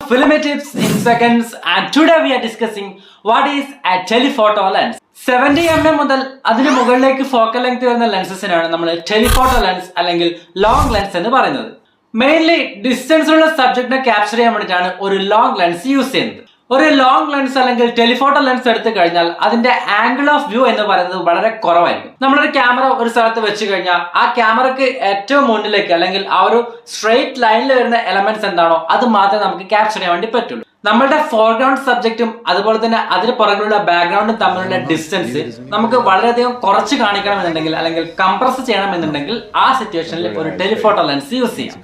Filmy tips in seconds, and today we are discussing what is a telephoto lens. 70mm മുതൽ അതിന് മുകളിലേക്ക് focal length വരുന്ന ലെൻസസിനാണ് നമ്മൾ telephoto lens അല്ലെങ്കിൽ long lens എന്ന് പറയുന്നത്. മെയിൻലി ഡിസ്റ്റൻസിലുള്ള സബ്ജക്റ്റിനെ ക്യാപ്ചർ ചെയ്യാൻ വേണ്ടിയിട്ടാണ് ഒരു ലോങ് ലെൻസ് യൂസ് ചെയ്യുന്നത്. ഒരു ലോങ് ലെൻസ് അല്ലെങ്കിൽ ടെലിഫോട്ടോ ലെൻസ് എടുത്തു കഴിഞ്ഞാൽ അതിന്റെ ആംഗിൾ ഓഫ് വ്യൂ എന്ന് പറയുന്നത് വളരെ കുറവായിരിക്കും. നമ്മളൊരു ക്യാമറ ഒരു സ്ഥലത്ത് വെച്ച് കഴിഞ്ഞാൽ ആ ക്യാമറക്ക് ഏറ്റവും മുന്നിലേക്ക് അല്ലെങ്കിൽ ആ ഒരു സ്ട്രെയിറ്റ് ലൈനിൽ വരുന്ന എലമെന്റ്സ് എന്താണോ അത് മാത്രമേ നമുക്ക് ക്യാപ്ചർ ചെയ്യാൻ വേണ്ടി പറ്റുള്ളൂ. നമ്മളുടെ ഫോർഗ്രൗണ്ട് സബ്ജക്റ്റും അതുപോലെ തന്നെ അതിന് പുറകിലുള്ള ബാക്ക്ഗ്രൗണ്ടും തമ്മിലുള്ള ഡിസ്റ്റൻസ് നമുക്ക് വളരെയധികം കുറച്ച് കാണിക്കണമെന്നുണ്ടെങ്കിൽ അല്ലെങ്കിൽ കംപ്രസ് ചെയ്യണമെന്നുണ്ടെങ്കിൽ ആ സിറ്റുവേഷനിൽ ഒരു ടെലിഫോട്ടോ ലെൻസ് യൂസ് ചെയ്യാം.